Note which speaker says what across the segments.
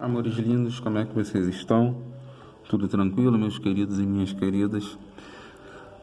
Speaker 1: Amores lindos, como é que vocês estão? Tudo tranquilo, meus queridos e minhas queridas?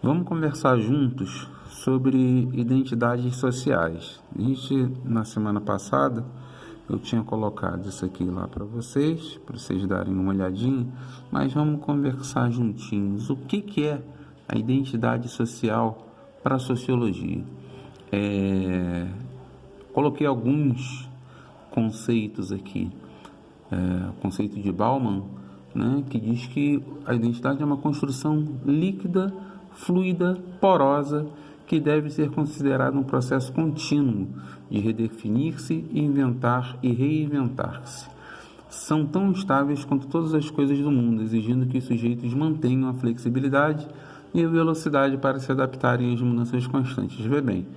Speaker 1: Vamos conversar juntos sobre identidades sociais. Na semana passada, eu tinha colocado isso aqui lá para vocês darem uma olhadinha, mas vamos conversar juntinhos. O que é a identidade social para a sociologia? Coloquei alguns conceitos aqui. O conceito de Bauman, né, que diz que a identidade é uma construção líquida, fluida, porosa, que deve ser considerada um processo contínuo de redefinir-se, inventar e reinventar-se. São tão estáveis quanto todas as coisas do mundo, exigindo que os sujeitos mantenham a flexibilidade e a velocidade para se adaptarem às mudanças constantes. Vê bem,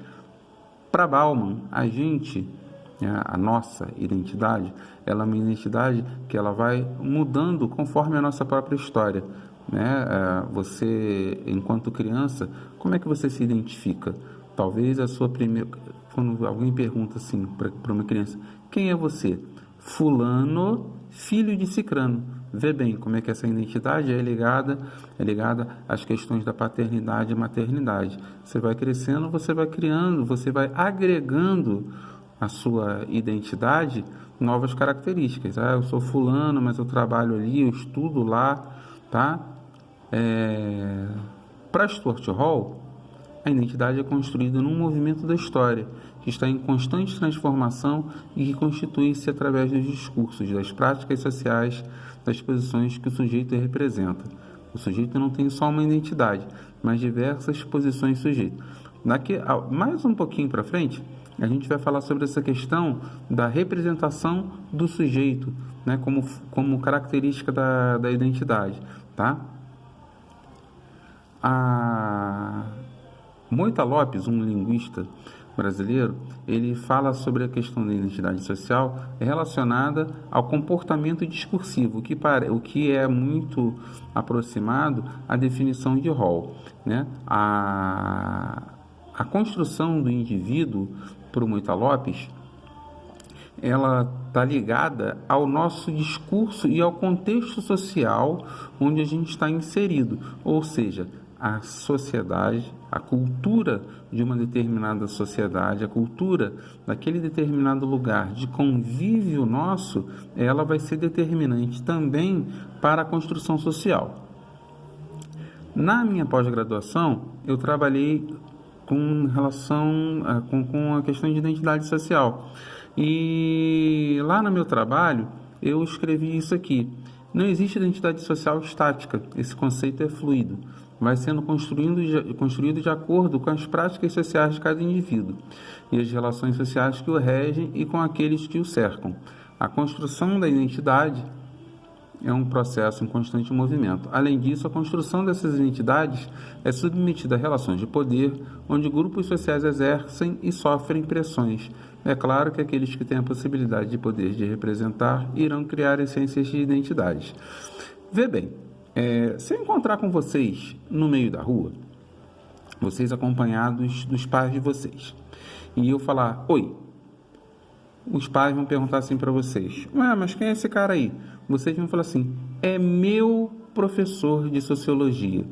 Speaker 1: para Bauman, a nossa identidade, ela é uma identidade que ela vai mudando conforme a nossa própria história, né? Você, enquanto criança, como é que você se identifica? Talvez a sua primeira... Quando alguém pergunta assim para uma criança, quem é você? Fulano, filho de Cicrano. Vê bem como é que essa identidade é ligada às questões da paternidade e maternidade. Você vai crescendo, você vai criando, você vai agregando a sua identidade novas características. Eu sou fulano, mas eu trabalho ali, eu estudo lá, tá? Para Stuart Hall, a identidade é construída num movimento da história, que está em constante transformação e que constitui-se através dos discursos, das práticas sociais, das posições que o sujeito representa. O sujeito não tem só uma identidade, mas diversas posições sujeito. Mais um pouquinho para frente, a gente vai falar sobre essa questão da representação do sujeito, né, como característica da identidade, tá? Moita Lopes, um linguista brasileiro, ele fala sobre a questão da identidade social relacionada ao comportamento discursivo, o que é muito aproximado à definição de Hall, né? A construção do indivíduo, por Moita Lopes, ela está ligada ao nosso discurso e ao contexto social onde a gente está inserido, ou seja, a sociedade, a cultura de uma determinada sociedade, a cultura daquele determinado lugar de convívio nosso, ela vai ser determinante também para a construção social. Na minha pós-graduação, eu trabalhei com relação com a questão de identidade social. E lá no meu trabalho, eu escrevi isso aqui. Não existe identidade social estática, esse conceito é fluido. Vai sendo construído de acordo com as práticas sociais de cada indivíduo e as relações sociais que o regem e com aqueles que o cercam. A construção da identidade é um processo em constante movimento. Além disso, a construção dessas identidades é submetida a relações de poder, onde grupos sociais exercem e sofrem pressões. É claro que aqueles que têm a possibilidade de poder de representar irão criar essências de identidades. Vê bem, se eu encontrar com vocês no meio da rua, vocês acompanhados dos pais de vocês, e eu falar, oi, os pais vão perguntar assim para vocês, mas quem é esse cara aí? Vocês vão falar assim, é meu professor de sociologia.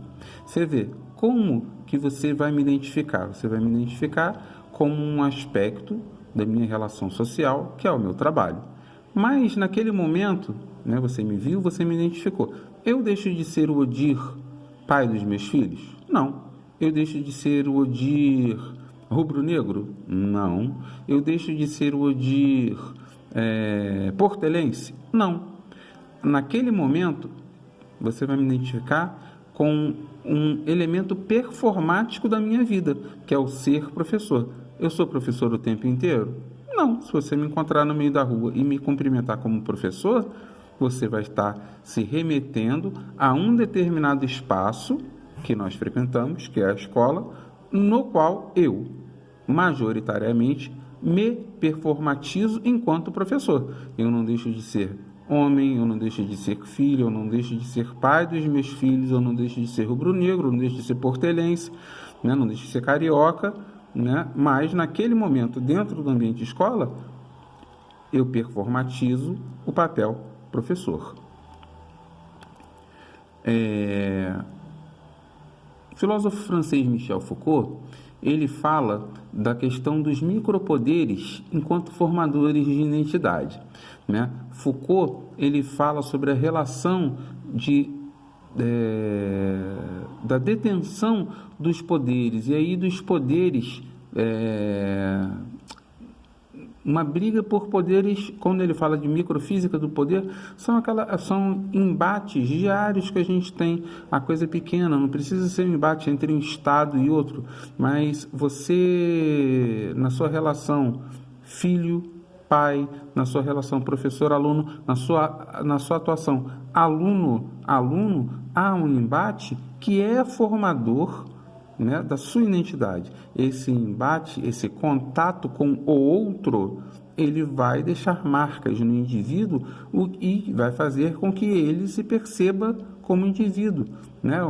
Speaker 1: Você vê como que você vai me identificar? Você vai me identificar como um aspecto da minha relação social, que é o meu trabalho. Mas naquele momento, né, você me viu, você me identificou. Eu deixo de ser o Odir, pai dos meus filhos? Não. Eu deixo de ser o Odir rubro-negro? Não. Eu deixo de ser o Odir portelense? Não. Naquele momento, você vai me identificar com um elemento performático da minha vida, que é o ser professor. Eu sou professor o tempo inteiro? Não. Se você me encontrar no meio da rua e me cumprimentar como professor, você vai estar se remetendo a um determinado espaço que nós frequentamos, que é a escola, no qual eu, majoritariamente, me performatizo enquanto professor. Eu não deixo de ser homem, eu não deixo de ser filho, eu não deixo de ser pai dos meus filhos, eu não deixo de ser rubro-negro, eu não deixo de ser portelense, né? Não deixo de ser carioca, né? Mas naquele momento, dentro do ambiente de escola, eu performatizo o papel professor. O filósofo francês Michel Foucault, ele fala da questão dos micropoderes enquanto formadores de identidade, né? Foucault, ele fala sobre a relação da detenção dos poderes, e aí dos poderes, uma briga por poderes. Quando ele fala de microfísica do poder, são embates diários que a gente tem, a coisa pequena, não precisa ser um embate entre um Estado e outro, mas você, na sua relação filho, pai, na sua relação professor-aluno, na sua atuação aluno-aluno, há um embate que é formador, né, da sua identidade. Esse embate, esse contato com o outro, ele vai deixar marcas no indivíduo e vai fazer com que ele se perceba como indivíduo, né?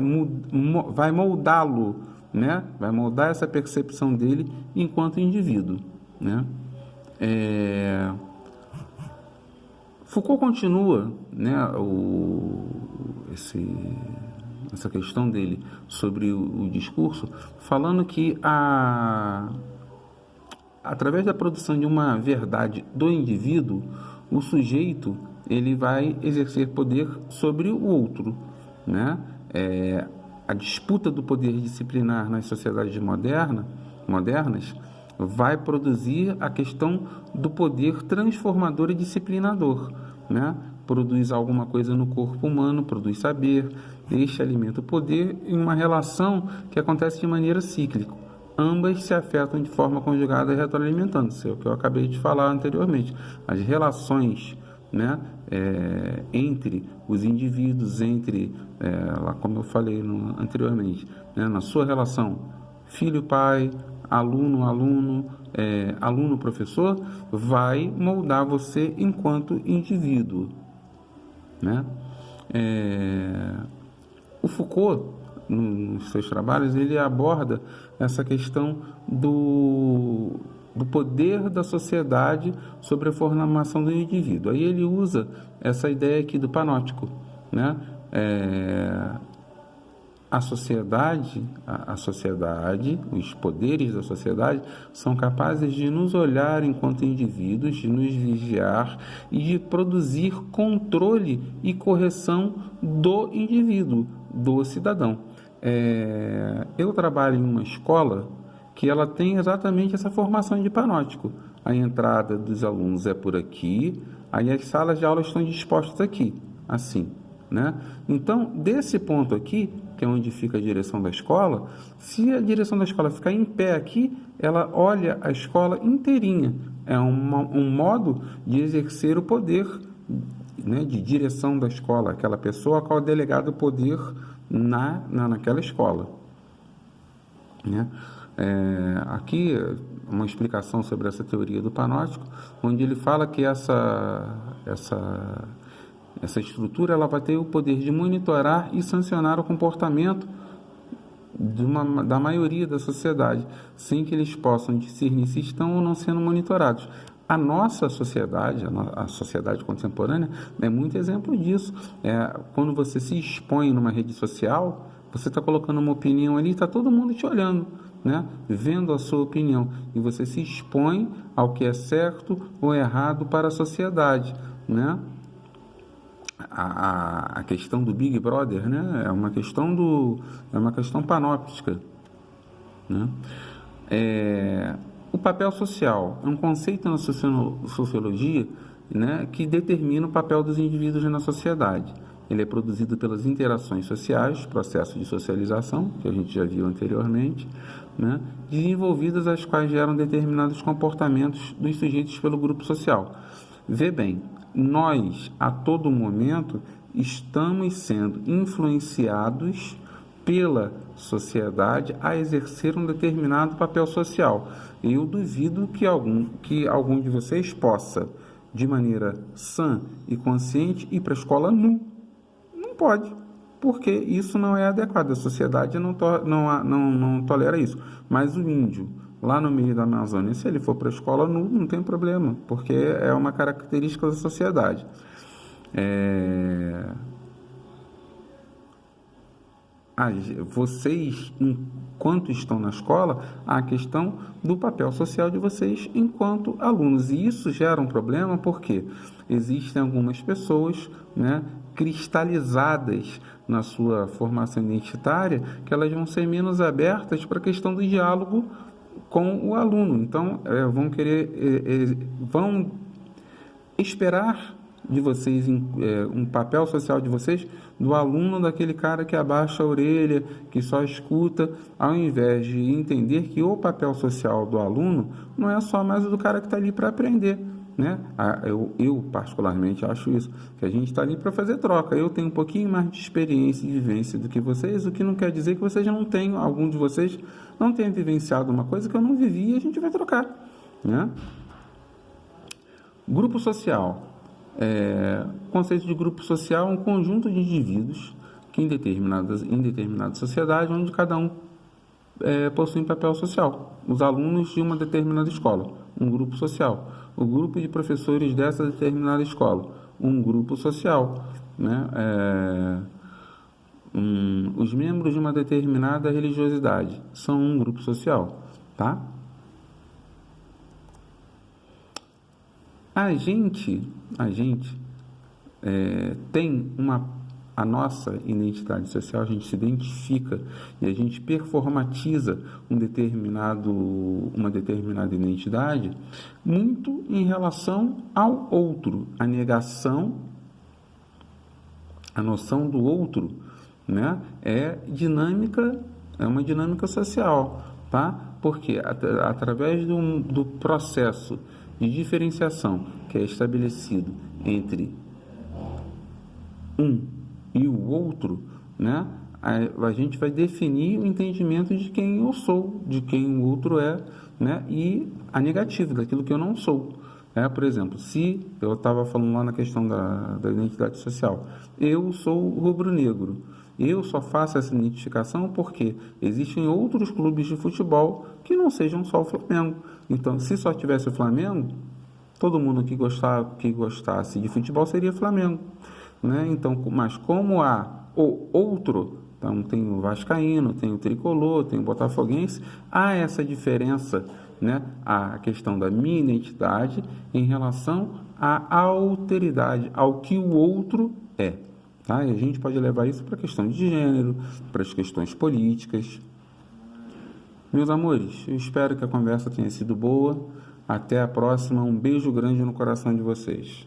Speaker 1: Vai moldá-lo, né? Vai moldar essa percepção dele enquanto indivíduo, né? Foucault continua, né, essa questão dele sobre o discurso, falando que através da produção de uma verdade do indivíduo, o sujeito, ele vai exercer poder sobre o outro, né? A disputa do poder disciplinar nas sociedades modernas vai produzir a questão do poder transformador e disciplinador, né? Produz alguma coisa no corpo humano, produz saber, este alimenta o poder em uma relação que acontece de maneira cíclica. Ambas se afetam de forma conjugada, retroalimentando-se, é o que eu acabei de falar anteriormente. As relações, né, entre os indivíduos, lá como eu falei anteriormente, né, na sua relação filho-pai, aluno-aluno, aluno-professor, vai moldar você enquanto indivíduo, né? O Foucault, nos seus trabalhos, ele aborda essa questão do poder da sociedade sobre a formação do indivíduo. Aí ele usa essa ideia aqui do panóptico, né? A sociedade, os poderes da sociedade são capazes de nos olhar enquanto indivíduos, de nos vigiar e de produzir controle e correção do indivíduo, do cidadão. Eu trabalho em uma escola que ela tem exatamente essa formação de panóptico. A entrada dos alunos é por aqui, aí as salas de aula estão dispostas aqui, assim, né? Então, desse ponto aqui, que é onde fica a direção da escola, se a direção da escola ficar em pé aqui, ela olha a escola inteirinha. É um modo de exercer o poder, né, de direção da escola, aquela pessoa a qual é delegado o poder naquela escola, né? Aqui uma explicação sobre essa teoria do panóptico, onde ele fala que essa estrutura ela vai ter o poder de monitorar e sancionar o comportamento da maioria da sociedade, sem que eles possam discernir se estão ou não sendo monitorados. A nossa sociedade, a sociedade contemporânea, é muito exemplo disso. Quando você se expõe numa rede social, você está colocando uma opinião ali, está todo mundo te olhando, né? Vendo a sua opinião, e você se expõe ao que é certo ou errado para a sociedade, né? A questão do Big Brother, né, é uma questão panóptica, né? O papel social é um conceito na sociologia, né, que determina o papel dos indivíduos na sociedade. Ele é produzido pelas interações sociais, processo de socialização, que a gente já viu anteriormente, né, desenvolvidas as quais geram determinados comportamentos dos sujeitos pelo grupo social. Vê bem, nós, a todo momento, estamos sendo influenciados pela sociedade a exercer um determinado papel social. Eu duvido que algum de vocês possa, de maneira sã e consciente, ir para a escola nu. Não pode, porque isso não é adequado. A sociedade não tolera isso. Mas o índio, lá no meio da Amazônia, se ele for para a escola nu, não tem problema, porque é uma característica da sociedade. vocês, enquanto estão na escola, a questão do papel social de vocês enquanto alunos. E isso gera um problema porque existem algumas pessoas, né, cristalizadas na sua formação identitária, que elas vão ser menos abertas para a questão do diálogo com o aluno. Então, vão esperar de vocês um papel social de vocês do aluno, daquele cara que abaixa a orelha, que só escuta, ao invés de entender que o papel social do aluno não é só mais o do cara que está ali para aprender, né? Eu particularmente acho isso, que a gente está ali para fazer troca. Eu tenho um pouquinho mais de experiência e vivência do que vocês, o que não quer dizer que vocês não tenham, algum de vocês não tenha vivenciado uma coisa que eu não vivi, e a gente vai trocar, né? Grupo social. O conceito de grupo social é um conjunto de indivíduos que em determinada sociedade, onde cada um possui um papel social. Os alunos de uma determinada escola, um grupo social. O grupo de professores dessa determinada escola, um grupo social, né? Os membros de uma determinada religiosidade são um grupo social, tá? A gente tem a nossa identidade social, a gente se identifica e a gente performatiza uma determinada identidade muito em relação ao outro. A negação, a noção do outro, né, é uma dinâmica social, tá? Porque através do processo de diferenciação que é estabelecido entre um e o outro, né, a gente vai definir o entendimento de quem eu sou, de quem o outro é, né, e a negativa daquilo que eu não sou. Por exemplo, se eu estava falando lá na questão da identidade social, eu sou rubro-negro. Eu só faço essa identificação porque existem outros clubes de futebol que não sejam só o Flamengo. Então, se só tivesse o Flamengo, todo mundo que gostasse de futebol seria Flamengo, né? Então, mas como há o outro, então tem o vascaíno, tem o tricolor, tem o botafoguense, há essa diferença, né? A questão da minha identidade em relação à alteridade, ao que o outro é. Tá? E a gente pode levar isso para a questão de gênero, para as questões políticas. Meus amores, eu espero que a conversa tenha sido boa. Até a próxima. Um beijo grande no coração de vocês.